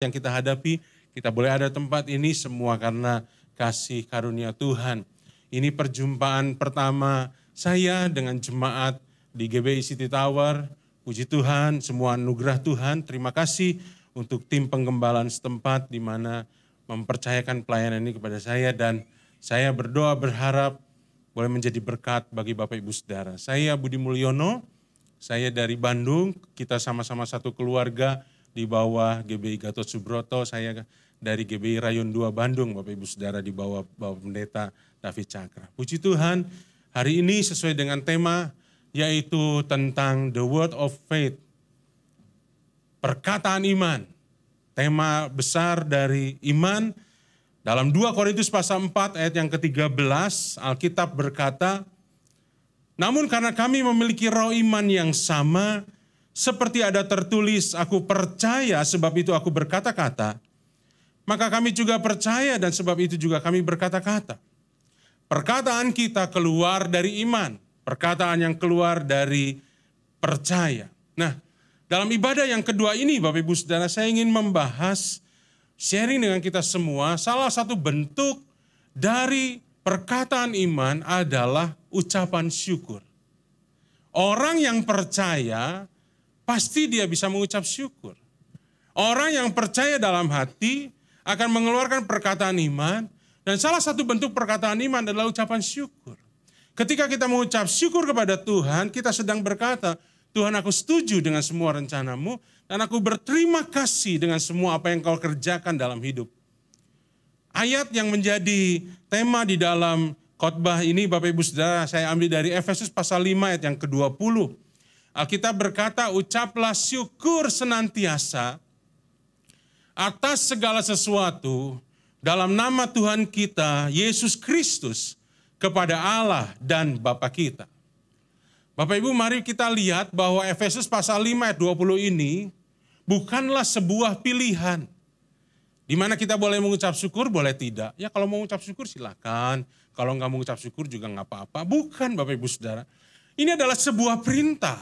yang kita hadapi, kita boleh ada tempat ini semua karena kasih karunia Tuhan. Ini perjumpaan pertama saya dengan jemaat di GBI City Tower. Puji Tuhan, semua anugerah Tuhan. Terima kasih untuk tim penggembalaan setempat di mana mempercayakan pelayanan ini kepada saya. Dan saya berdoa berharap boleh menjadi berkat bagi Bapak Ibu Saudara. Saya Budi Mulyono, saya dari Bandung, kita sama-sama satu keluarga di bawah GBI Gatot Subroto. Saya dari GBI Rayon 2 Bandung, Bapak Ibu Saudara, di bawah Bapak Pendeta David Cakra. Puji Tuhan, hari ini sesuai dengan tema, yaitu tentang The Word of Faith, perkataan iman. Tema besar dari iman, dalam 2 Korintus pasal 4 ayat yang ke-13, Alkitab berkata, namun karena kami memiliki roh iman yang sama, seperti ada tertulis, aku percaya sebab itu aku berkata-kata, maka kami juga percaya dan sebab itu juga kami berkata-kata. Perkataan kita keluar dari iman, perkataan yang keluar dari percaya. Nah, dalam ibadah yang kedua ini, Bapak Ibu Saudara, saya ingin membahas, sharing dengan kita semua, salah satu bentuk dari perkataan iman adalah ucapan syukur. Orang yang percaya, pasti dia bisa mengucap syukur. Orang yang percaya dalam hati akan mengeluarkan perkataan iman, dan salah satu bentuk perkataan iman adalah ucapan syukur. Ketika kita mengucap syukur kepada Tuhan, kita sedang berkata, Tuhan, aku setuju dengan semua rencanamu, dan aku berterima kasih dengan semua apa yang kau kerjakan dalam hidup. Ayat yang menjadi tema di dalam khotbah ini, Bapak Ibu Saudara, saya ambil dari Efesus pasal 5 ayat yang ke-20. Alkitab berkata, ucaplah syukur senantiasa atas segala sesuatu dalam nama Tuhan kita, Yesus Kristus, kepada Allah dan Bapa kita. Bapak Ibu, mari kita lihat bahwa Efesus pasal 5 ayat 20 ini bukanlah sebuah pilihan. Di mana kita boleh mengucap syukur, boleh tidak. Ya kalau mau mengucap syukur silakan. Kalau nggak mengucap syukur juga nggak apa-apa. Bukan Bapak Ibu Saudara. Ini adalah sebuah perintah.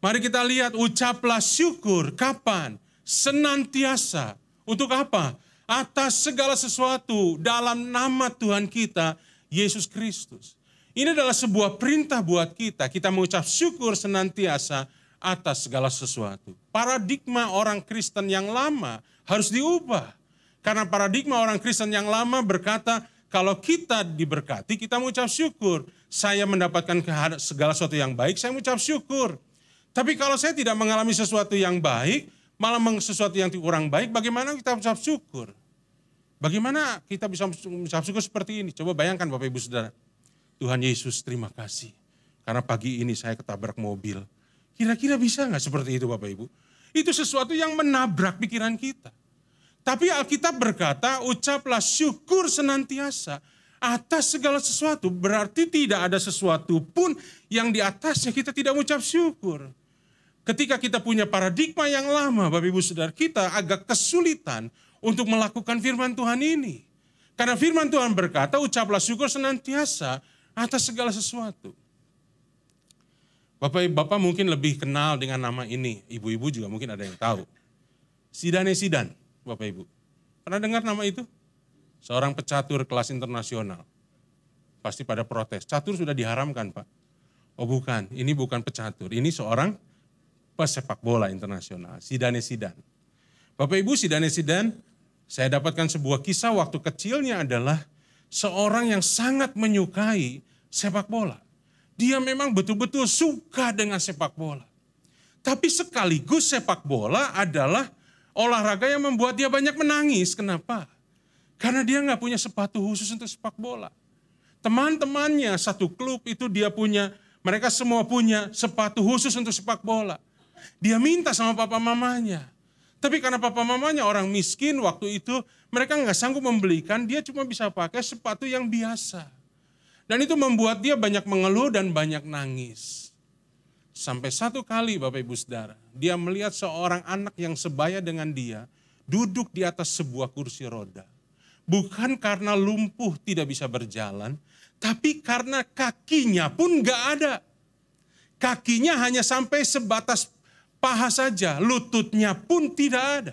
Mari kita lihat, ucaplah syukur. Kapan? Senantiasa. Untuk apa? Atas segala sesuatu dalam nama Tuhan kita, Yesus Kristus. Ini adalah sebuah perintah buat kita. Kita mengucap syukur senantiasa atas segala sesuatu. Paradigma orang Kristen yang lama harus diubah. Karena paradigma orang Kristen yang lama berkata, kalau kita diberkati, kita mengucap syukur. Saya mendapatkan segala sesuatu yang baik, saya mengucap syukur. Tapi kalau saya tidak mengalami sesuatu yang baik, malah sesuatu yang kurang baik, bagaimana kita mengucap syukur? Bagaimana kita bisa mengucap syukur seperti ini? Coba bayangkan Bapak Ibu Saudara. Tuhan Yesus, terima kasih. Karena pagi ini saya ketabrak mobil. Kira-kira bisa nggak seperti itu Bapak Ibu? Itu sesuatu yang menabrak pikiran kita. Tapi Alkitab berkata, ucaplah syukur senantiasa atas segala sesuatu. Berarti tidak ada sesuatu pun yang di atasnya kita tidak mengucap syukur. Ketika kita punya paradigma yang lama, Bapak Ibu Saudara, kita agak kesulitan untuk melakukan firman Tuhan ini. Karena firman Tuhan berkata, ucaplah syukur senantiasa atas segala sesuatu. Bapak mungkin lebih kenal dengan nama ini. Ibu-ibu juga mungkin ada yang tahu. Zidane Zidane, Bapak Ibu. Pernah dengar nama itu? Seorang pecatur kelas internasional. Pasti pada protes. Catur sudah diharamkan, Pak. Oh bukan, ini bukan pecatur. Ini seorang pesepak bola internasional. Zidane Zidane. Bapak Ibu, Zidane Zidane, saya dapatkan sebuah kisah waktu kecilnya adalah seorang yang sangat menyukai sepak bola. Dia memang betul-betul suka dengan sepak bola. Tapi sekaligus sepak bola adalah olahraga yang membuat dia banyak menangis. Kenapa? Karena dia nggak punya sepatu khusus untuk sepak bola. Teman-temannya satu klub itu dia punya, mereka semua punya sepatu khusus untuk sepak bola. Dia minta sama papa mamanya. Tapi karena papa mamanya orang miskin waktu itu, mereka nggak sanggup membelikan, dia cuma bisa pakai sepatu yang biasa. Dan itu membuat dia banyak mengeluh dan banyak nangis. Sampai satu kali Bapak Ibu Saudara, dia melihat seorang anak yang sebaya dengan dia, duduk di atas sebuah kursi roda. Bukan karena lumpuh tidak bisa berjalan, tapi karena kakinya pun nggak ada. Kakinya hanya sampai sebatas paha saja, lututnya pun tidak ada.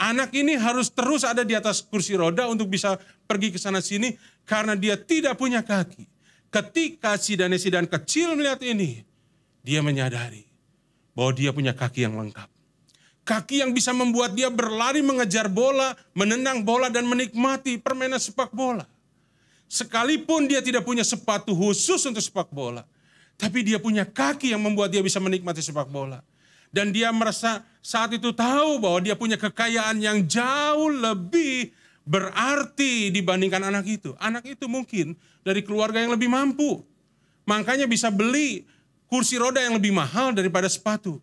Anak ini harus terus ada di atas kursi roda untuk bisa pergi ke sana sini karena dia tidak punya kaki. Ketika si Danesidhan kecil melihat ini, dia menyadari bahwa dia punya kaki yang lengkap. Kaki yang bisa membuat dia berlari mengejar bola, menendang bola dan menikmati permainan sepak bola. Sekalipun dia tidak punya sepatu khusus untuk sepak bola, tapi dia punya kaki yang membuat dia bisa menikmati sepak bola. Dan dia merasa saat itu tahu bahwa dia punya kekayaan yang jauh lebih berarti dibandingkan anak itu. Anak itu mungkin dari keluarga yang lebih mampu. Makanya bisa beli kursi roda yang lebih mahal daripada sepatu.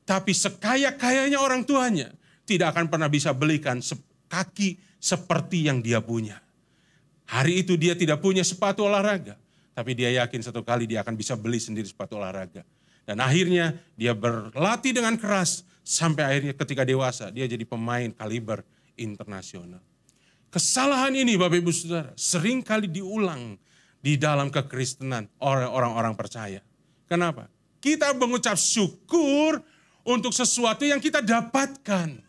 Tapi sekaya-kayanya orang tuanya tidak akan pernah bisa belikan kaki seperti yang dia punya. Hari itu dia tidak punya sepatu olahraga. Tapi dia yakin satu kali dia akan bisa beli sendiri sepatu olahraga. Dan akhirnya dia berlatih dengan keras sampai akhirnya ketika dewasa dia jadi pemain kaliber internasional. Kesalahan ini Bapak Ibu Saudara sering kali diulang di dalam kekristenan oleh orang-orang percaya. Kenapa? Kita mengucap syukur untuk sesuatu yang kita dapatkan.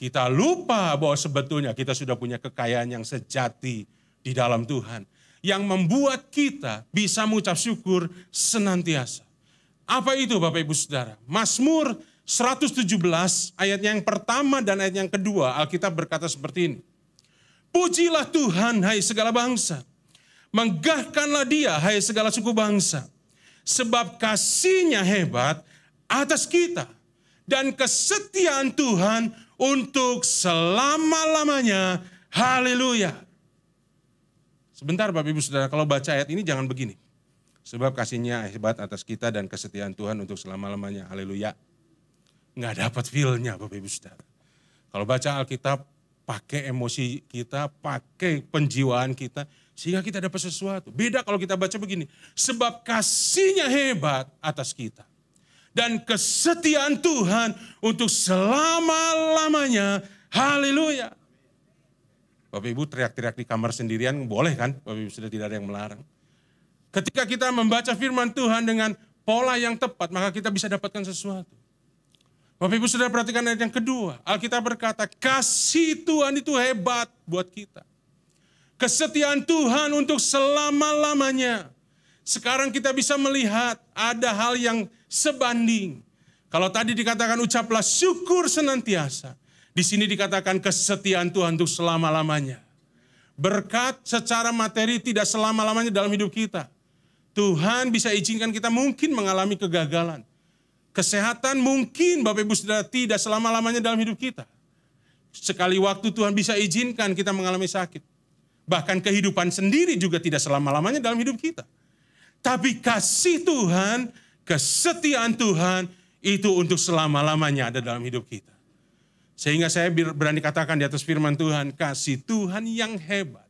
Kita lupa bahwa sebetulnya kita sudah punya kekayaan yang sejati di dalam Tuhan. Yang membuat kita bisa mengucap syukur senantiasa. Apa itu Bapak Ibu Saudara? Mazmur 117 ayat yang pertama dan ayat yang kedua Alkitab berkata seperti ini. Pujilah Tuhan hai segala bangsa. Megahkanlah dia hai segala suku bangsa. Sebab kasih-Nya hebat atas kita. Dan kesetiaan Tuhan untuk selama-lamanya. Haleluya. Sebentar Bapak Ibu Saudara, kalau baca ayat ini jangan begini. Sebab kasih-Nya hebat atas kita dan kesetiaan Tuhan untuk selama-lamanya. Haleluya. Nggak dapat feel-nya Bapak Ibu Saudara. Kalau baca Alkitab, pakai emosi kita, pakai penjiwaan kita, sehingga kita dapat sesuatu. Beda kalau kita baca begini. Sebab kasih-Nya hebat atas kita. Dan kesetiaan Tuhan untuk selama-lamanya. Haleluya. Bapak Ibu teriak-teriak di kamar sendirian, boleh kan? Bapak Ibu sudah tidak ada yang melarang. Ketika kita membaca firman Tuhan dengan pola yang tepat, maka kita bisa dapatkan sesuatu. Bapak Ibu sudah perhatikan ayat yang kedua. Alkitab berkata, kasih Tuhan itu hebat buat kita. Kesetiaan Tuhan untuk selama-lamanya. Sekarang kita bisa melihat ada hal yang sebanding. Kalau tadi dikatakan ucaplah syukur senantiasa. Di sini dikatakan kesetiaan Tuhan untuk selama-lamanya. Berkat secara materi tidak selama-lamanya dalam hidup kita. Tuhan bisa izinkan kita mungkin mengalami kegagalan. Kesehatan mungkin Bapak Ibu Saudara tidak selama-lamanya dalam hidup kita. Sekali waktu Tuhan bisa izinkan kita mengalami sakit. Bahkan kehidupan sendiri juga tidak selama-lamanya dalam hidup kita. Tapi kasih Tuhan, kesetiaan Tuhan itu untuk selama-lamanya ada dalam hidup kita. Sehingga saya berani katakan di atas firman Tuhan, kasih Tuhan yang hebat.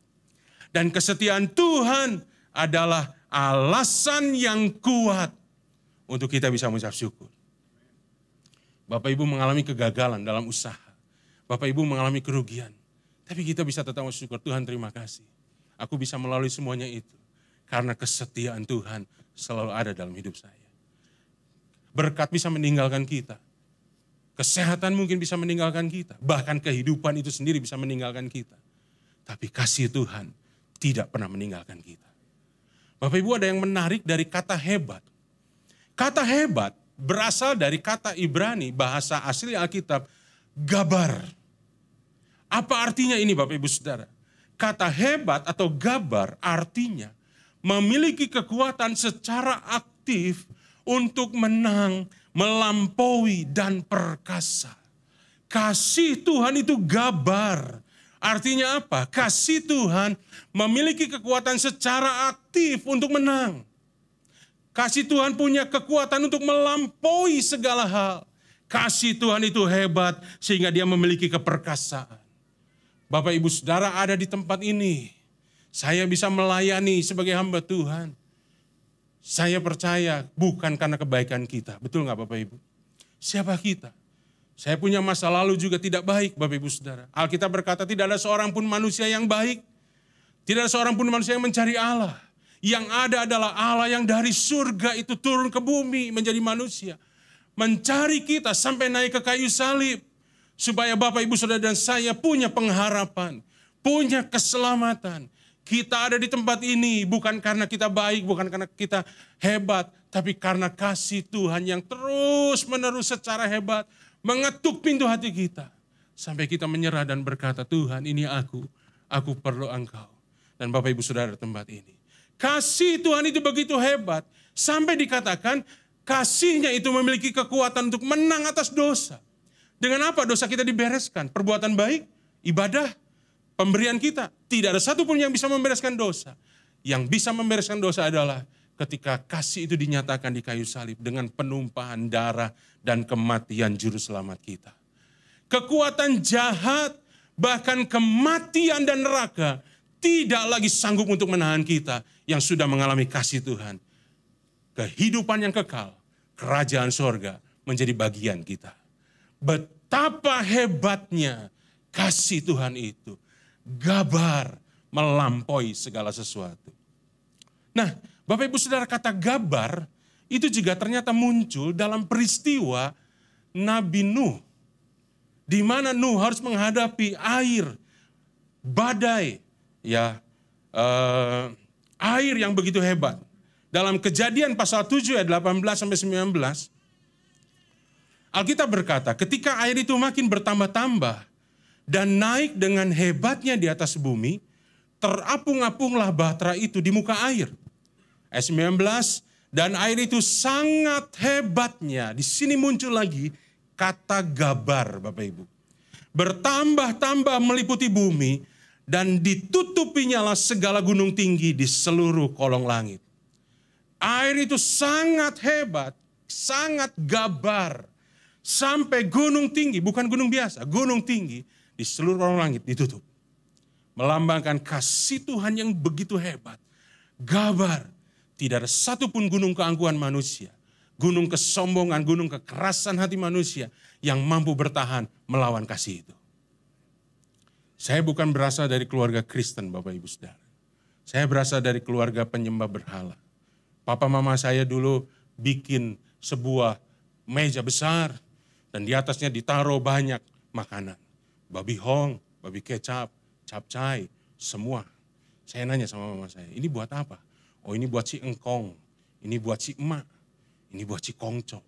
Dan kesetiaan Tuhan adalah alasan yang kuat untuk kita bisa mengucap syukur. Bapak Ibu mengalami kegagalan dalam usaha. Bapak Ibu mengalami kerugian. Tapi kita bisa tetap bersyukur, Tuhan terima kasih. Aku bisa melalui semuanya itu. Karena kesetiaan Tuhan selalu ada dalam hidup saya. Berkat bisa meninggalkan kita. Kesehatan mungkin bisa meninggalkan kita. Bahkan kehidupan itu sendiri bisa meninggalkan kita. Tapi kasih Tuhan tidak pernah meninggalkan kita. Bapak Ibu ada yang menarik dari kata hebat. Kata hebat berasal dari kata Ibrani, bahasa asli Alkitab, gabar. Apa artinya ini Bapak Ibu Saudara? Kata hebat atau gabar artinya memiliki kekuatan secara aktif untuk menang, melampaui, dan perkasa. Kasih Tuhan itu gabar. Artinya apa? Kasih Tuhan memiliki kekuatan secara aktif untuk menang. Kasih Tuhan punya kekuatan untuk melampaui segala hal. Kasih Tuhan itu hebat sehingga dia memiliki keperkasaan. Bapak Ibu Saudara ada di tempat ini. Saya bisa melayani sebagai hamba Tuhan. Saya percaya bukan karena kebaikan kita. Betul nggak Bapak Ibu? Siapa kita? Saya punya masa lalu juga tidak baik Bapak Ibu Saudara. Alkitab berkata tidak ada seorang pun manusia yang baik. Tidak ada seorang pun manusia yang mencari Allah. Yang ada adalah Allah yang dari surga itu turun ke bumi menjadi manusia. Mencari kita sampai naik ke kayu salib. Supaya Bapak, Ibu, Saudara, dan saya punya pengharapan, punya keselamatan. Kita ada di tempat ini bukan karena kita baik, bukan karena kita hebat, tapi karena kasih Tuhan yang terus menerus secara hebat mengetuk pintu hati kita. Sampai kita menyerah dan berkata, Tuhan ini aku perlu Engkau. Dan Bapak, Ibu, Saudara, tempat ini. Kasih Tuhan itu begitu hebat, sampai dikatakan kasih-Nya itu memiliki kekuatan untuk menang atas dosa. Dengan apa dosa kita dibereskan? Perbuatan baik, ibadah, pemberian kita. Tidak ada satupun yang bisa membereskan dosa. Yang bisa membereskan dosa adalah ketika kasih itu dinyatakan di kayu salib dengan penumpahan darah dan kematian juru selamat kita. Kekuatan jahat, bahkan kematian dan neraka tidak lagi sanggup untuk menahan kita yang sudah mengalami kasih Tuhan. Kehidupan yang kekal, kerajaan sorga menjadi bagian kita. Betapa hebatnya kasih Tuhan itu. Gabar melampaui segala sesuatu. Nah, Bapak, Ibu, Saudara, kata gabar itu juga ternyata muncul dalam peristiwa Nabi Nuh. Di mana Nuh harus menghadapi air, badai, air yang begitu hebat. Dalam Kejadian pasal 7 ayat 18-19, Alkitab berkata, ketika air itu makin bertambah-tambah dan naik dengan hebatnya di atas bumi, terapung-apunglah bahtera itu di muka air. Ayat 19, dan air itu sangat hebatnya. Di sini muncul lagi kata gabar, Bapak Ibu. Bertambah-tambah meliputi bumi dan ditutupinya lah segala gunung tinggi di seluruh kolong langit. Air itu sangat hebat, sangat gabar. Sampai gunung tinggi, bukan gunung biasa, gunung tinggi di seluruh kolong langit ditutup. Melambangkan kasih Tuhan yang begitu hebat. Gabar, tidak ada satupun gunung keangkuhan manusia, gunung kesombongan, gunung kekerasan hati manusia yang mampu bertahan melawan kasih itu. Saya bukan berasal dari keluarga Kristen, Bapak, Ibu, Saudara. Saya berasal dari keluarga penyembah berhala. Papa mama saya dulu bikin sebuah meja besar dan di atasnya ditaruh banyak makanan. Babi hong, babi kecap, capcay, semua. Saya nanya sama mama saya, ini buat apa? Oh, ini buat si engkong, ini buat si emak, ini buat si kongco,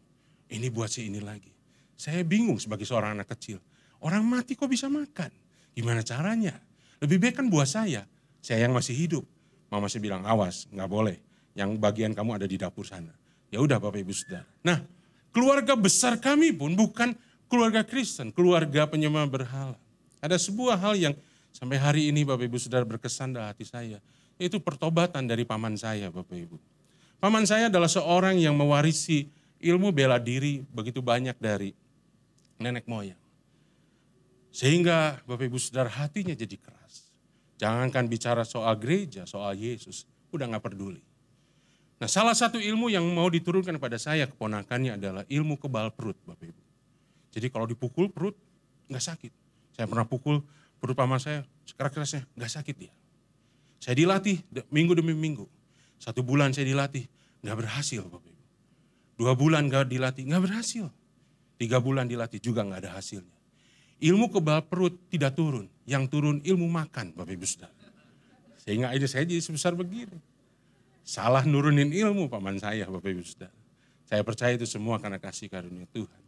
ini buat si ini lagi. Saya bingung sebagai seorang anak kecil. Orang mati kok bisa makan? Gimana caranya? Lebih baik kan buat saya yang masih hidup. Mama saya bilang, awas, nggak boleh. Yang bagian kamu ada di dapur sana. Ya udah Bapak, Ibu, Saudara. Nah, keluarga besar kami pun bukan keluarga Kristen, keluarga penyembah berhala. Ada sebuah hal yang sampai hari ini Bapak, Ibu, Saudara, berkesan dalam hati saya. Yaitu pertobatan dari paman saya, Bapak, Ibu. Paman saya adalah seorang yang mewarisi ilmu bela diri begitu banyak dari nenek moyang. Sehingga Bapak, Ibu, Saudara, hatinya jadi keras. Jangankan bicara soal gereja, soal Yesus, udah gak peduli. Nah, salah satu ilmu yang mau diturunkan pada saya, keponakannya, adalah ilmu kebal perut, Bapak, Ibu. Jadi kalau dipukul perut gak sakit. Saya pernah pukul perut paman saya, keras-kerasnya gak sakit dia. Saya dilatih minggu demi minggu. 1 bulan saya dilatih, gak berhasil, Bapak, Ibu. 2 bulan gak dilatih, gak berhasil. 3 bulan dilatih juga gak ada hasilnya. Ilmu kebal perut tidak turun, yang turun ilmu makan, Bapak, Ibu, Saudara. Sehingga ini saya jadi sebesar begini. Salah nurunin ilmu paman saya, Bapak, Ibu, Saudara. Saya percaya itu semua karena kasih karunia Tuhan.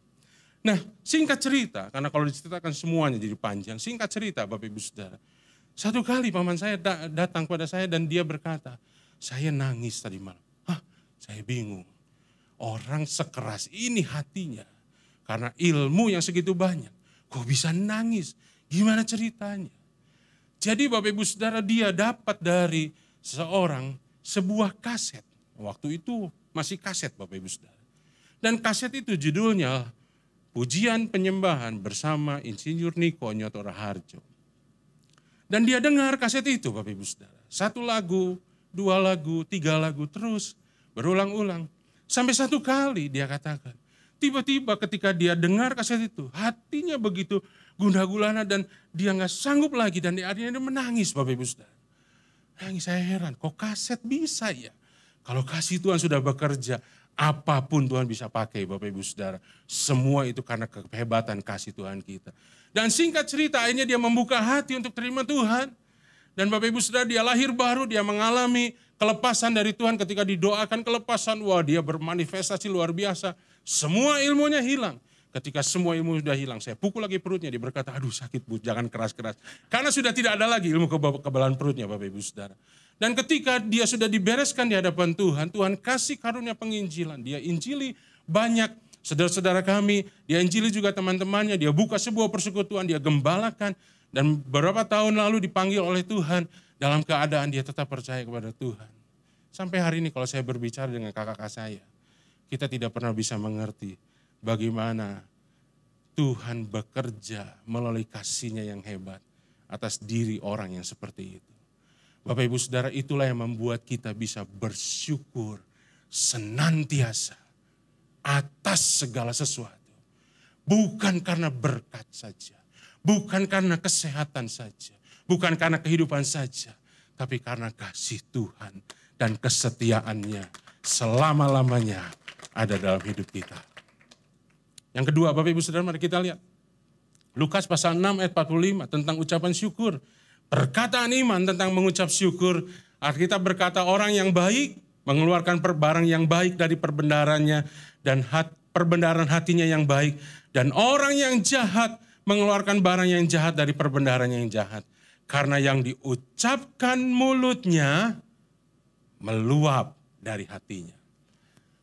Nah, singkat cerita, karena kalau diceritakan semuanya jadi panjang. Singkat cerita, Bapak, Ibu, Saudara. Satu kali paman saya datang kepada saya dan dia berkata, saya nangis tadi malam. Saya bingung. Orang sekeras ini hatinya, karena ilmu yang segitu banyak, kok bisa nangis? Gimana ceritanya? Jadi Bapak, Ibu, Saudara, dia dapat dari seseorang sebuah kaset. Waktu itu masih kaset, Bapak, Ibu, Saudara. Dan kaset itu judulnya Pujian Penyembahan bersama Insinyur Niko Nyoto Raharjo. Dan dia dengar kaset itu, Bapak, Ibu, Saudara. 1 lagu, 2 lagu, 3 lagu, terus berulang-ulang. Sampai 1 kali dia katakan, tiba-tiba ketika dia dengar kaset itu, hatinya begitu gundah gulana dan dia gak sanggup lagi. Dan akhirnya dia menangis, Bapak, Ibu, Saudara. Nangis, saya heran, kok kaset bisa ya? Kalau kasih Tuhan sudah bekerja, Apapun Tuhan bisa pakai Bapak Ibu Saudara. Semua itu karena kehebatan kasih Tuhan kita. Dan singkat cerita akhirnya dia membuka hati untuk terima Tuhan. Dan Bapak Ibu Saudara dia lahir baru, dia mengalami kelepasan dari Tuhan ketika didoakan kelepasan. Wah dia bermanifestasi luar biasa. Semua ilmunya hilang. Ketika semua ilmu sudah hilang, saya pukul lagi perutnya. Dia berkata, aduh sakit Bu, jangan keras-keras. Karena sudah tidak ada lagi ilmu kekebalan perutnya Bapak Ibu Saudara. Dan ketika dia sudah dibereskan di hadapan Tuhan, Tuhan kasih karunia penginjilan. Dia injili banyak saudara-saudara kami, dia injili juga teman-temannya, dia buka sebuah persekutuan, dia gembalakan. Dan beberapa tahun lalu dipanggil oleh Tuhan, dalam keadaan dia tetap percaya kepada Tuhan. Sampai hari ini kalau saya berbicara dengan kakak-kakak saya, kita tidak pernah bisa mengerti bagaimana Tuhan bekerja melalui kasih-Nya yang hebat atas diri orang yang seperti itu. Bapak Ibu Saudara, itulah yang membuat kita bisa bersyukur senantiasa atas segala sesuatu. Bukan karena berkat saja, bukan karena kesehatan saja, bukan karena kehidupan saja, tapi karena kasih Tuhan dan kesetiaan-Nya selama-lamanya ada dalam hidup kita. Yang kedua, Bapak Ibu Saudara, mari kita lihat Lukas pasal 6 ayat 45 tentang ucapan syukur. Perkataan iman tentang mengucap syukur, Alkitab berkata orang yang baik mengeluarkan barang yang baik dari perbendaharanya dan perbendaharan hatinya yang baik. Dan orang yang jahat mengeluarkan barang yang jahat dari perbendaharannya yang jahat. Karena yang diucapkan mulutnya meluap dari hatinya.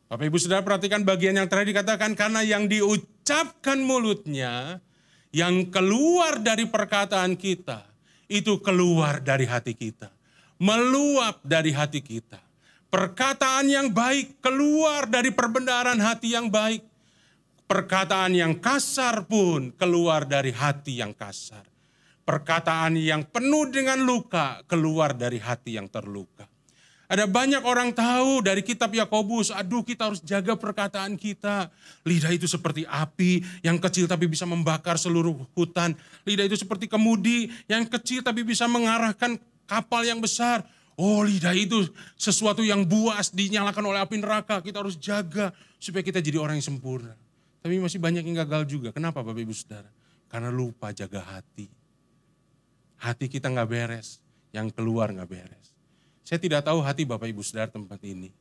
Bapak Ibu Saudara perhatikan bagian yang terakhir dikatakan karena yang diucapkan mulutnya, yang keluar dari perkataan kita, itu keluar dari hati kita. Meluap dari hati kita. Perkataan yang baik keluar dari perbendaharan hati yang baik. Perkataan yang kasar pun keluar dari hati yang kasar. Perkataan yang penuh dengan luka keluar dari hati yang terluka. Ada banyak orang tahu dari kitab Yakobus, aduh kita harus jaga perkataan kita. Lidah itu seperti api yang kecil tapi bisa membakar seluruh hutan. Lidah itu seperti kemudi yang kecil tapi bisa mengarahkan kapal yang besar. Oh lidah itu sesuatu yang buas dinyalakan oleh api neraka. Kita harus jaga supaya kita jadi orang yang sempurna. Tapi masih banyak yang gagal juga. Kenapa Bapak Ibu Saudara? Karena lupa jaga hati. Hati kita gak beres, yang keluar gak beres. Saya tidak tahu hati Bapak Ibu Saudara tempat ini.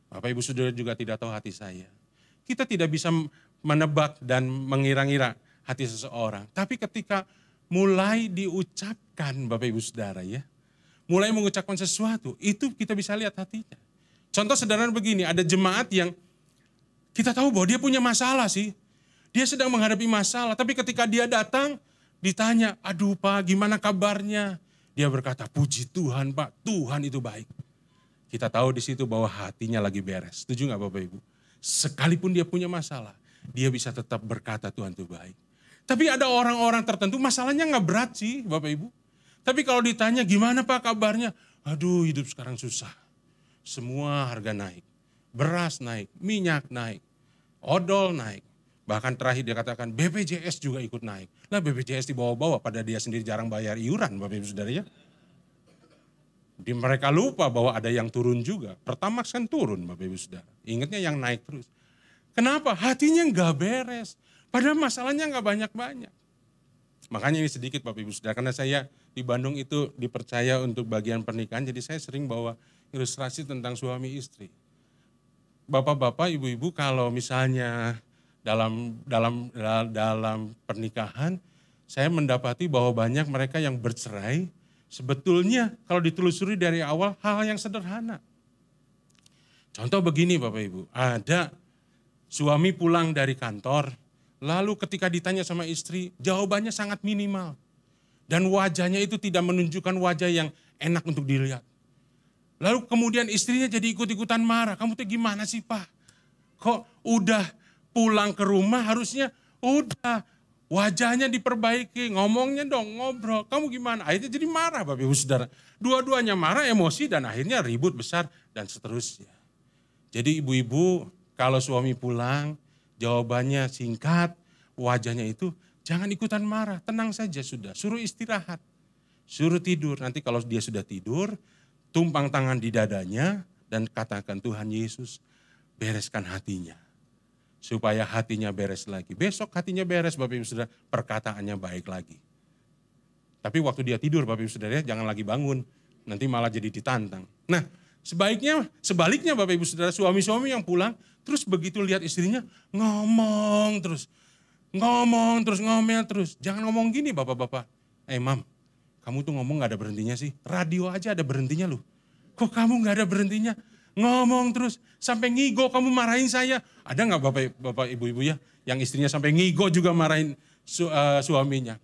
Bapak Ibu Saudara juga tidak tahu hati saya. Kita tidak bisa menebak dan mengira-ngira hati seseorang. Tapi ketika mulai diucapkan Bapak Ibu Saudara ya. Mulai mengucapkan sesuatu, itu kita bisa lihat hatinya. Contoh sederhana begini, ada jemaat yang kita tahu bahwa dia punya masalah sih. Dia sedang menghadapi masalah, tapi ketika dia datang, ditanya, aduh Pak gimana kabarnya? Dia berkata, puji Tuhan Pak, Tuhan itu baik. Kita tahu di situ bahwa hatinya lagi beres. Setuju gak Bapak Ibu? Sekalipun dia punya masalah, dia bisa tetap berkata Tuhan itu baik. Tapi ada orang-orang tertentu masalahnya gak berat sih Bapak Ibu. Tapi kalau ditanya gimana Pak kabarnya? Aduh hidup sekarang susah. Semua harga naik. Beras naik, minyak naik, odol naik. Bahkan terakhir dia katakan BPJS juga ikut naik. Lah BPJS dibawa-bawa pada dia sendiri jarang bayar iuran Bapak Ibu Saudara ya. Mereka lupa bahwa ada yang turun juga. Pertamax kan turun Bapak Ibu Saudara. Ingatnya yang naik terus. Kenapa? Hatinya nggak beres. Padahal masalahnya nggak banyak-banyak. Makanya ini sedikit Bapak Ibu Saudara. Karena saya di Bandung itu dipercaya untuk bagian pernikahan. Jadi saya sering bawa ilustrasi tentang suami istri. Bapak-bapak, ibu-ibu kalau misalnya dalam pernikahan, saya mendapati bahwa banyak mereka yang bercerai, sebetulnya kalau ditelusuri dari awal hal-hal yang sederhana. Contoh begini Bapak Ibu, ada suami pulang dari kantor, lalu ketika ditanya sama istri, jawabannya sangat minimal. Dan wajahnya itu tidak menunjukkan wajah yang enak untuk dilihat. Lalu kemudian istrinya jadi ikut-ikutan marah, kamu tuh gimana sih Pak? Kok udah pulang ke rumah harusnya udah wajahnya diperbaiki, ngomongnya dong, ngobrol. Kamu gimana? Akhirnya jadi marah Bapak Ibu Saudara. Dua-duanya marah, emosi dan akhirnya ribut besar dan seterusnya. Jadi ibu-ibu kalau suami pulang jawabannya singkat, wajahnya itu jangan ikutan marah, tenang saja sudah. Suruh istirahat, suruh tidur. Nanti kalau dia sudah tidur, tumpang tangan di dadanya dan katakan Tuhan Yesus, bereskan hatinya. Supaya hatinya beres lagi. Besok hatinya beres Bapak Ibu Saudara, perkataannya baik lagi. Tapi waktu dia tidur Bapak Ibu Saudara, jangan lagi bangun. Nanti malah jadi ditantang. Nah, sebaliknya Bapak Ibu Saudara, suami-suami yang pulang, terus begitu lihat istrinya, ngomong terus. Ngomel terus. Jangan ngomong gini Bapak-Bapak. Mam, kamu tuh ngomong gak ada berhentinya sih. Radio aja ada berhentinya loh. Kok kamu gak ada berhentinya? Ngomong terus, sampai ngigo kamu marahin saya. Ada gak bapak ibu-ibu ya, yang istrinya sampai ngigo juga marahin suaminya.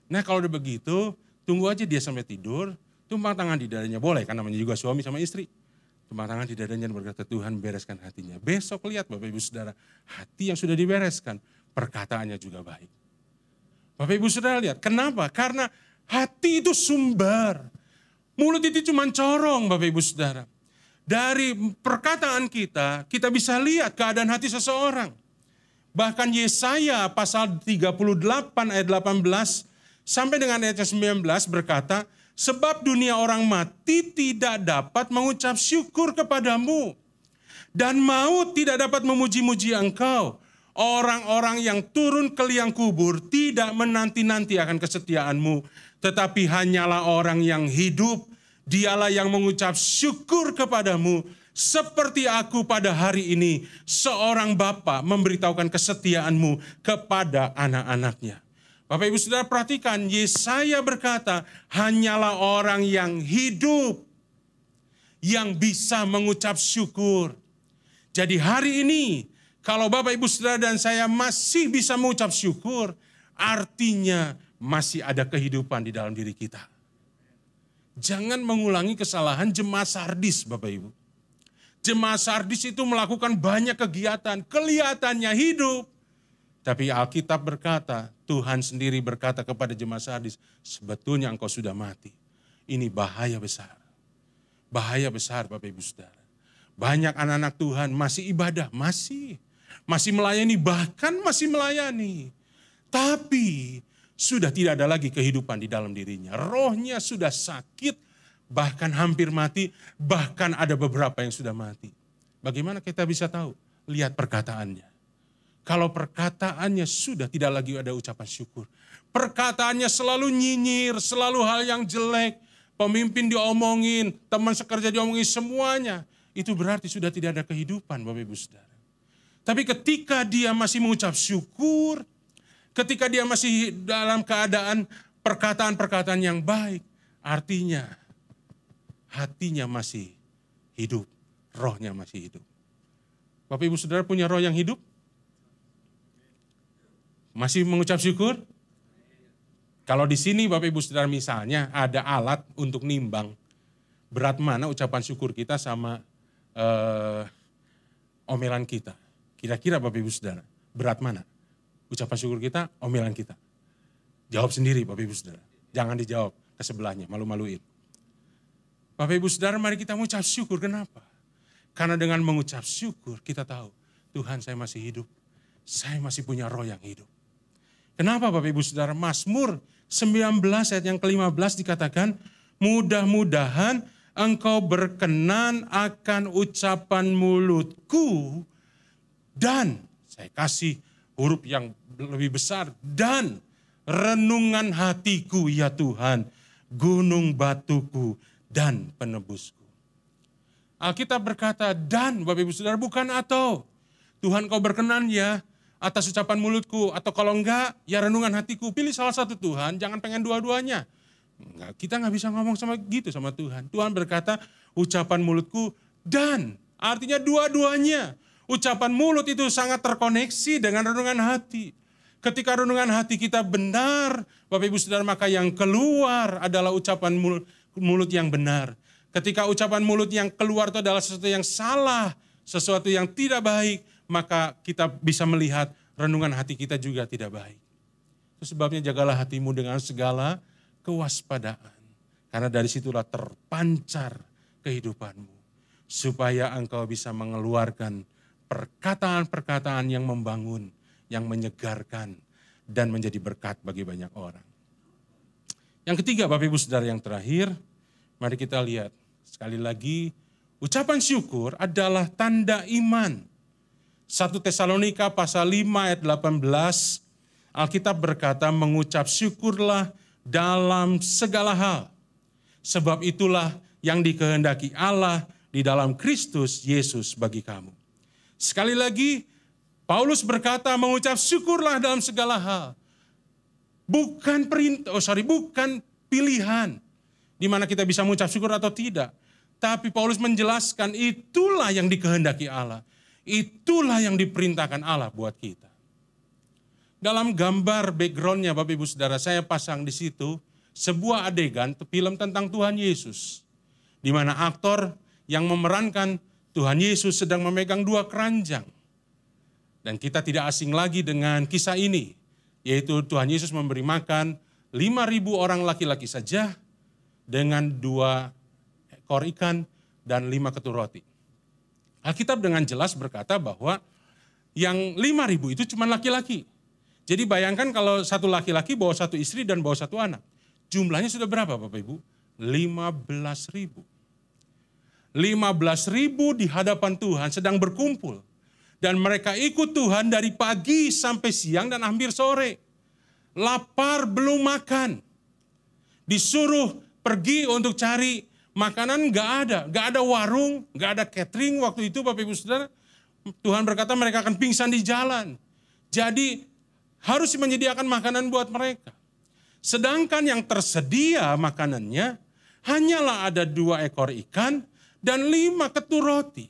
Nah kalau udah begitu, tunggu aja dia sampai tidur, tumpang tangan di dadanya. Boleh kan namanya juga suami sama istri. Tumpang tangan di dadanya dan berkata, Tuhan bereskan hatinya. Besok lihat Bapak Ibu Saudara, hati yang sudah dibereskan, perkataannya juga baik. Bapak Ibu Saudara lihat, kenapa? Karena hati itu sumber. Mulut itu cuma corong Bapak Ibu Saudara. Dari perkataan kita bisa lihat keadaan hati seseorang. Bahkan Yesaya pasal 38 ayat 18 sampai dengan ayat 19 berkata, sebab dunia orang mati tidak dapat mengucap syukur kepadamu. Dan maut tidak dapat memuji-muji engkau. Orang-orang yang turun ke liang kubur tidak menanti-nanti akan kesetiaanmu. Tetapi hanyalah orang yang hidup. Dialah yang mengucap syukur kepadamu, seperti aku pada hari ini, seorang bapa memberitahukan kesetiaanmu kepada anak-anaknya. Bapak Ibu Saudara perhatikan, Yesaya berkata, hanyalah orang yang hidup yang bisa mengucap syukur. Jadi hari ini, kalau Bapak Ibu Saudara dan saya masih bisa mengucap syukur, artinya masih ada kehidupan di dalam diri kita. Jangan mengulangi kesalahan jemaat Sardis Bapak Ibu. Jemaat Sardis itu melakukan banyak kegiatan, kelihatannya hidup. Tapi Alkitab berkata, Tuhan sendiri berkata kepada jemaat Sardis, sebetulnya engkau sudah mati. Ini bahaya besar. Bahaya besar Bapak Ibu Saudara. Banyak anak-anak Tuhan masih ibadah, masih melayani, bahkan masih melayani. Tapi sudah tidak ada lagi kehidupan di dalam dirinya. Rohnya sudah sakit, bahkan hampir mati, bahkan ada beberapa yang sudah mati. Bagaimana kita bisa tahu? Lihat perkataannya. Kalau perkataannya sudah tidak lagi ada ucapan syukur. Perkataannya selalu nyinyir, selalu hal yang jelek. Pemimpin diomongin, teman sekerja diomongin, semuanya. Itu berarti sudah tidak ada kehidupan Bapak Ibu Saudara. Tapi ketika dia masih mengucap syukur, ketika dia masih dalam keadaan perkataan-perkataan yang baik, artinya hatinya masih hidup, rohnya masih hidup. Bapak Ibu Saudara punya roh yang hidup? Masih mengucap syukur? Kalau di sini Bapak Ibu Saudara misalnya ada alat untuk nimbang berat mana ucapan syukur kita sama omelan kita. Kira-kira Bapak Ibu Saudara, berat mana? Ucapan syukur kita, omelan kita. Jawab sendiri Bapak Ibu Saudara. Jangan dijawab ke sebelahnya, malu-maluin. Bapak Ibu Saudara, mari kita mengucap syukur. Kenapa? Karena dengan mengucap syukur kita tahu, Tuhan saya masih hidup. Saya masih punya roh yang hidup. Kenapa Bapak Ibu Saudara? Mazmur 19 ayat yang ke-15 dikatakan, mudah-mudahan engkau berkenan akan ucapan mulutku dan saya kasih huruf yang lebih besar, dan renungan hatiku ya Tuhan, gunung batuku dan penebusku. Alkitab berkata dan Bapak Ibu Saudara, bukan atau. Tuhan kau berkenan ya atas ucapan mulutku, atau kalau enggak ya renungan hatiku. Pilih salah satu Tuhan, jangan pengen dua-duanya. Enggak, kita nggak bisa ngomong sama gitu sama Tuhan. Tuhan berkata ucapan mulutku dan, artinya dua-duanya. Ucapan mulut itu sangat terkoneksi dengan renungan hati. Ketika renungan hati kita benar, Bapak Ibu Saudara, maka yang keluar adalah ucapan mulut yang benar. Ketika ucapan mulut yang keluar itu adalah sesuatu yang salah, sesuatu yang tidak baik, maka kita bisa melihat renungan hati kita juga tidak baik. Itu sebabnya jagalah hatimu dengan segala kewaspadaan. Karena dari situlah terpancar kehidupanmu. Supaya engkau bisa mengeluarkan perkataan-perkataan yang membangun, yang menyegarkan, dan menjadi berkat bagi banyak orang. Yang ketiga Bapak Ibu Saudara, yang terakhir, mari kita lihat sekali lagi, ucapan syukur adalah tanda iman 1 Tesalonika pasal 5 ayat 18, Alkitab berkata, mengucap syukurlah dalam segala hal. Sebab itulah yang dikehendaki Allah di dalam Kristus Yesus bagi kamu. Sekali lagi, Paulus berkata mengucap syukurlah dalam segala hal. Bukan bukan pilihan di mana kita bisa mengucap syukur atau tidak. Tapi Paulus menjelaskan itulah yang dikehendaki Allah. Itulah yang diperintahkan Allah buat kita. Dalam gambar backgroundnya Bapak Ibu Saudara, saya pasang di situ sebuah adegan film tentang Tuhan Yesus. Di mana aktor yang memerankan Tuhan Yesus sedang memegang 2 keranjang. Dan kita tidak asing lagi dengan kisah ini. Yaitu Tuhan Yesus memberi makan 5.000 orang laki-laki saja dengan 2 ekor ikan dan 5 ketur roti. Alkitab dengan jelas berkata bahwa yang 5.000 itu cuma laki-laki. Jadi bayangkan kalau satu laki-laki bawa 1 istri dan bawa 1 anak. Jumlahnya sudah berapa Bapak Ibu? 15.000. 15.000 di hadapan Tuhan sedang berkumpul. Dan mereka ikut Tuhan dari pagi sampai siang dan hampir sore. Lapar belum makan. Disuruh pergi untuk cari makanan, gak ada warung, gak ada catering waktu itu Bapak Ibu Saudara. Tuhan berkata mereka akan pingsan di jalan. Jadi harus menyediakan makanan buat mereka. Sedangkan yang tersedia makanannya hanyalah ada 2 ekor ikan dan 5 ketur roti.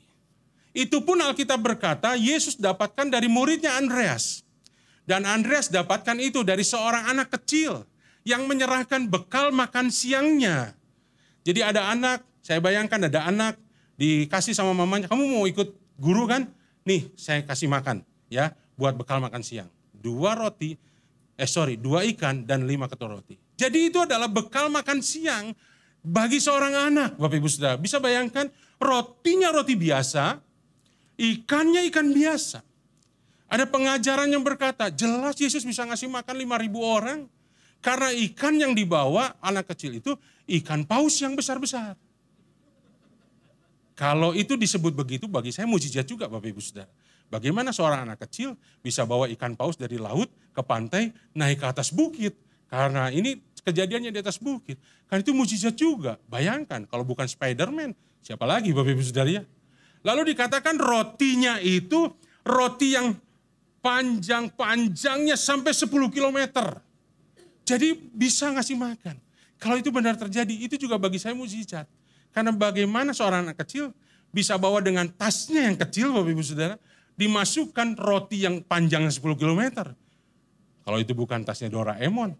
Itu pun Alkitab berkata Yesus dapatkan dari muridnya Andreas. Dan Andreas dapatkan itu dari seorang anak kecil yang menyerahkan bekal makan siangnya. Jadi ada anak, saya bayangkan ada anak dikasih sama mamanya, kamu mau ikut guru kan? Nih saya kasih makan ya buat bekal makan siang. 2 ikan dan 5 ketur roti. Jadi itu adalah bekal makan siang bagi seorang anak, Bapak Ibu Saudara. Bisa bayangkan rotinya roti biasa, ikannya ikan biasa. Ada pengajaran yang berkata, jelas Yesus bisa ngasih makan 5.000 orang. Karena ikan yang dibawa anak kecil itu ikan paus yang besar-besar. Kalau itu disebut begitu bagi saya mujizat juga Bapak Ibu Saudara. Bagaimana seorang anak kecil bisa bawa ikan paus dari laut ke pantai naik ke atas bukit. Karena ini kejadiannya di atas bukit. Kan itu mujizat juga. Bayangkan kalau bukan Spider-Man, siapa lagi Bapak Ibu Saudara ya? Lalu dikatakan rotinya itu roti yang panjangnya sampai 10 kilometer. Jadi bisa ngasih makan. Kalau itu benar terjadi, itu juga bagi saya mujizat. Karena bagaimana seorang anak kecil bisa bawa dengan tasnya yang kecil Bapak Ibu Saudara, dimasukkan roti yang panjangnya 10 kilometer. Kalau itu bukan tasnya Doraemon.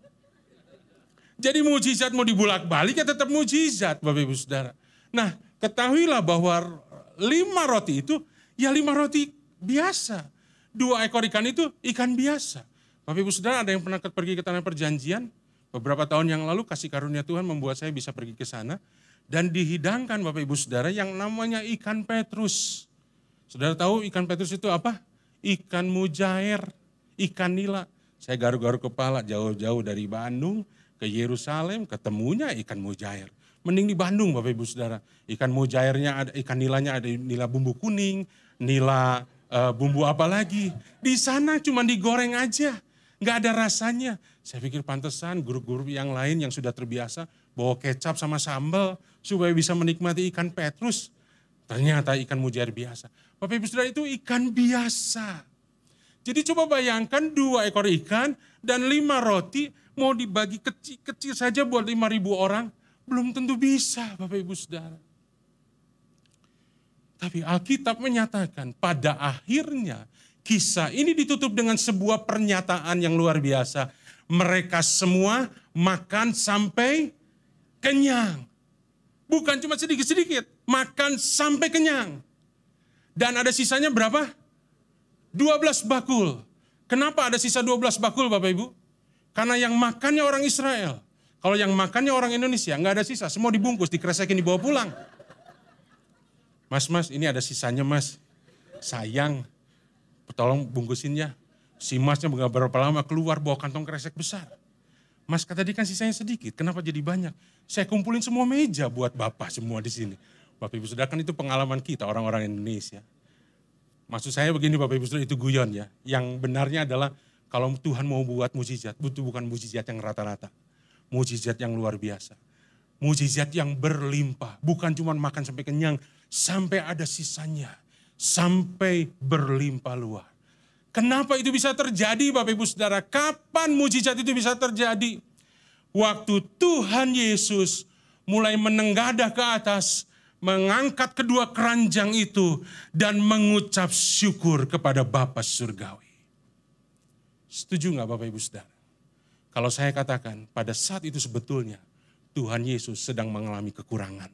Jadi mujizat mau dibulak-balik ya tetap mujizat Bapak Ibu Saudara. Nah ketahuilah bahwa 5 roti itu ya 5 roti biasa. 2 ekor ikan itu ikan biasa. Bapak Ibu Saudara, ada yang pernah pergi ke Tanah Perjanjian? Beberapa tahun yang lalu kasih karunia Tuhan membuat saya bisa pergi ke sana. Dan dihidangkan Bapak Ibu Saudara yang namanya ikan Petrus. Saudara tahu ikan Petrus itu apa? Ikan mujair, ikan nila. Saya garuk-garuk kepala jauh-jauh dari Bandung ke Yerusalem, ketemunya ikan mujair. Mending di Bandung Bapak Ibu Saudara. Ikan mujairnya ada, ikan nilanya ada nila bumbu kuning, nila bumbu apa lagi. Di sana cuma digoreng aja. Nggak ada rasanya. Saya pikir pantesan guru-guru yang lain yang sudah terbiasa bawa kecap sama sambal supaya bisa menikmati ikan Petrus. Ternyata ikan mujair biasa. Bapak Ibu Saudara itu ikan biasa. Jadi coba bayangkan 2 ekor ikan dan 5 roti mau dibagi kecil-kecil saja buat 5.000 orang. Belum tentu bisa Bapak Ibu Saudara. Tapi Alkitab menyatakan pada akhirnya kisah ini ditutup dengan sebuah pernyataan yang luar biasa. Mereka semua makan sampai kenyang. Bukan cuma sedikit-sedikit, makan sampai kenyang. Dan ada sisanya berapa? 12 bakul. Kenapa ada sisa 12 bakul Bapak Ibu? Karena yang makannya orang Israel. Kalau yang makannya orang Indonesia nggak ada sisa, semua dibungkus, dikresekin, dibawa pulang. Mas, ini ada sisanya mas. Sayang, tolong bungkusinnya. Si masnya nggak berapa lama keluar bawa kantong kresek besar. Mas kata tadi kan sisanya sedikit, kenapa jadi banyak? Saya kumpulin semua meja buat Bapak semua di sini. Bapak Ibu Saudara kan itu pengalaman kita orang-orang Indonesia. Maksud saya begini Bapak Ibu Saudara, itu guyon ya. Yang benarnya adalah kalau Tuhan mau buat mujizat, itu bukan mujizat yang rata-rata. Mujizat yang luar biasa. Mujizat yang berlimpah. Bukan cuma makan sampai kenyang, sampai ada sisanya. Sampai berlimpah luar. Kenapa itu bisa terjadi Bapak Ibu Saudara? Kapan mujizat itu bisa terjadi? Waktu Tuhan Yesus mulai menenggadah ke atas, mengangkat kedua keranjang itu dan mengucap syukur kepada Bapa Surgawi. Setuju nggak Bapak Ibu Saudara? Kalau saya katakan pada saat itu sebetulnya Tuhan Yesus sedang mengalami kekurangan.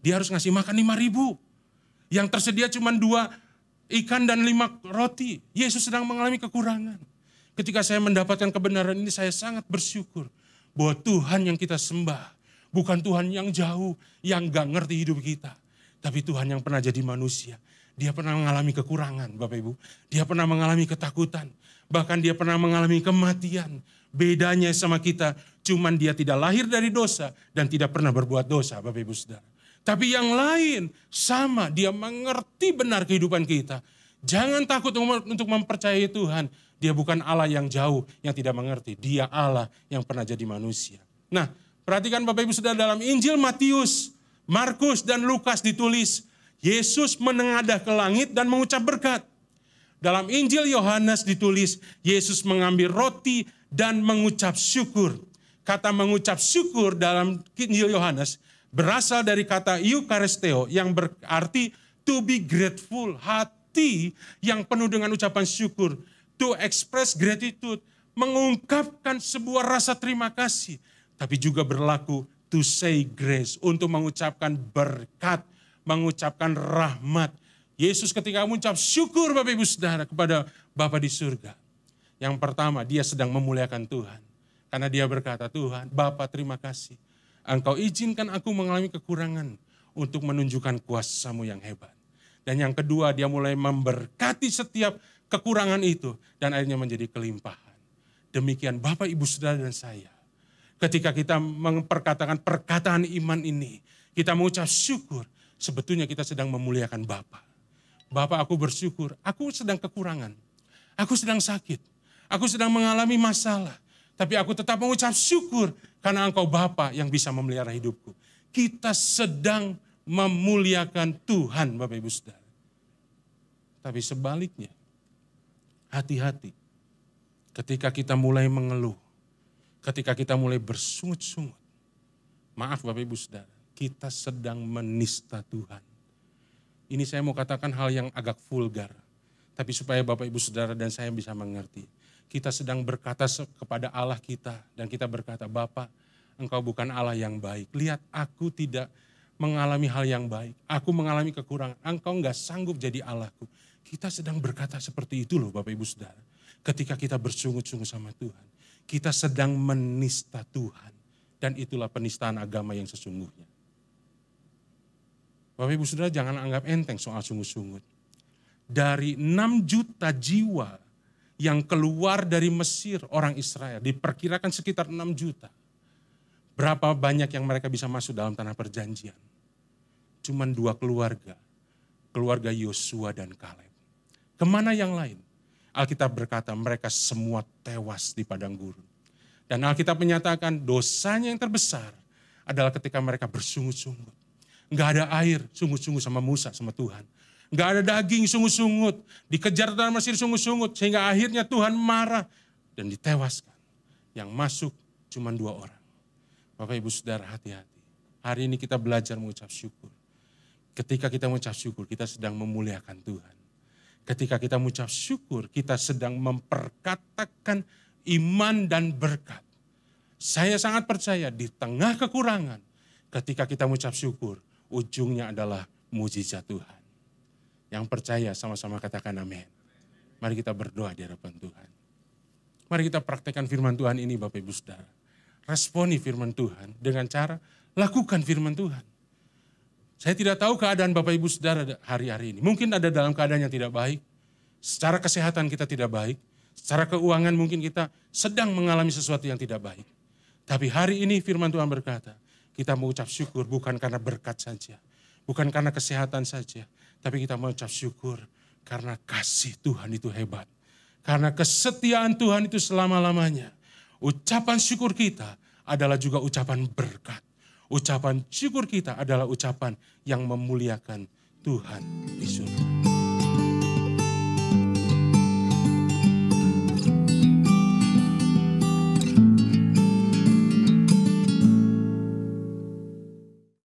Dia harus ngasih makan 5.000. Yang tersedia cuma 2 ikan dan 5 roti. Yesus sedang mengalami kekurangan. Ketika saya mendapatkan kebenaran ini, saya sangat bersyukur bahwa Tuhan yang kita sembah bukan Tuhan yang jauh, yang gak ngerti hidup kita. Tapi Tuhan yang pernah jadi manusia. Dia pernah mengalami kekurangan Bapak Ibu. Dia pernah mengalami ketakutan. Bahkan dia pernah mengalami kematian. Bedanya sama kita, cuman dia tidak lahir dari dosa dan tidak pernah berbuat dosa Bapak Ibu Saudara. Tapi yang lain sama, dia mengerti benar kehidupan kita. Jangan takut untuk mempercayai Tuhan. Dia bukan Allah yang jauh, yang tidak mengerti. Dia Allah yang pernah jadi manusia. Nah, perhatikan Bapak Ibu Saudara, dalam Injil Matius, Markus, dan Lukas ditulis, Yesus menengadah ke langit dan mengucap berkat. Dalam Injil Yohanes ditulis, Yesus mengambil roti dan mengucap syukur. Kata mengucap syukur dalam Injil Yohanes berasal dari kata eucharisteo yang berarti to be grateful, hati yang penuh dengan ucapan syukur. To express gratitude, mengungkapkan sebuah rasa terima kasih. Tapi juga berlaku to say grace, untuk mengucapkan berkat, mengucapkan rahmat. Yesus ketika mengucap syukur Bapak Ibu Saudara kepada Bapa di surga. Yang pertama, dia sedang memuliakan Tuhan. Karena dia berkata, Tuhan, Bapa terima kasih. Engkau izinkan aku mengalami kekurangan untuk menunjukkan kuasa-Mu yang hebat. Dan yang kedua, dia mulai memberkati setiap kekurangan itu dan akhirnya menjadi kelimpahan. Demikian Bapak, Ibu, Saudara dan saya. Ketika kita memperkatakan perkataan iman ini, kita mengucap syukur, sebetulnya kita sedang memuliakan Bapa. Bapa, aku bersyukur, aku sedang kekurangan. Aku sedang sakit. Aku sedang mengalami masalah. Tapi aku tetap mengucap syukur karena Engkau Bapa yang bisa memelihara hidupku. Kita sedang memuliakan Tuhan Bapak Ibu Saudara. Tapi sebaliknya, hati-hati ketika kita mulai mengeluh, ketika kita mulai bersungut-sungut. Maaf Bapak Ibu Saudara, kita sedang menista Tuhan. Ini saya mau katakan hal yang agak vulgar, tapi supaya Bapak Ibu Saudara dan saya bisa mengerti. Kita sedang berkata kepada Allah kita dan kita berkata, Bapa, Engkau bukan Allah yang baik. Lihat aku tidak mengalami hal yang baik. Aku mengalami kekurangan. Engkau enggak sanggup jadi Allahku. Kita sedang berkata seperti itu loh Bapak Ibu Saudara. Ketika kita bersungut-sungut sama Tuhan. Kita sedang menista Tuhan. Dan itulah penistaan agama yang sesungguhnya. Bapak Ibu Saudara jangan anggap enteng soal sungut-sungut. Dari 6 juta jiwa yang keluar dari Mesir orang Israel. Diperkirakan sekitar 6 juta. Berapa banyak yang mereka bisa masuk dalam tanah perjanjian? Cuman 2 keluarga. Keluarga Yosua dan Kaleb. Kemana yang lain? Alkitab berkata mereka semua tewas di padang gurun. Dan Alkitab menyatakan dosanya yang terbesar adalah ketika mereka bersungut-sungut. Enggak ada air, sungut-sungut sama Musa, sama Tuhan. Enggak ada daging, sungut-sungut. Dikejar tanah Mesir, sungut-sungut. Sehingga akhirnya Tuhan marah dan ditewaskan. Yang masuk cuma 2 orang. Bapak Ibu Saudara hati-hati. Hari ini kita belajar mengucap syukur. Ketika kita mengucap syukur, kita sedang memuliakan Tuhan. Ketika kita mengucap syukur, kita sedang memperkatakan iman dan berkat. Saya sangat percaya di tengah kekurangan, ketika kita mengucap syukur, ujungnya adalah mujizat Tuhan. Yang percaya sama-sama katakan amin. Mari kita berdoa di hadapan Tuhan. Mari kita praktekkan firman Tuhan ini Bapak Ibu Saudara. Responi firman Tuhan dengan cara lakukan firman Tuhan. Saya tidak tahu keadaan Bapak Ibu Saudara hari-hari ini. Mungkin ada dalam keadaan yang tidak baik. Secara kesehatan kita tidak baik. Secara keuangan mungkin kita sedang mengalami sesuatu yang tidak baik. Tapi hari ini firman Tuhan berkata, kita mengucap syukur bukan karena berkat saja. Bukan karena kesehatan saja, tapi kita mengucap syukur karena kasih Tuhan itu hebat. Karena kesetiaan Tuhan itu selama-lamanya. Ucapan syukur kita adalah juga ucapan berkat. Ucapan syukur kita adalah ucapan yang memuliakan Tuhan di surga.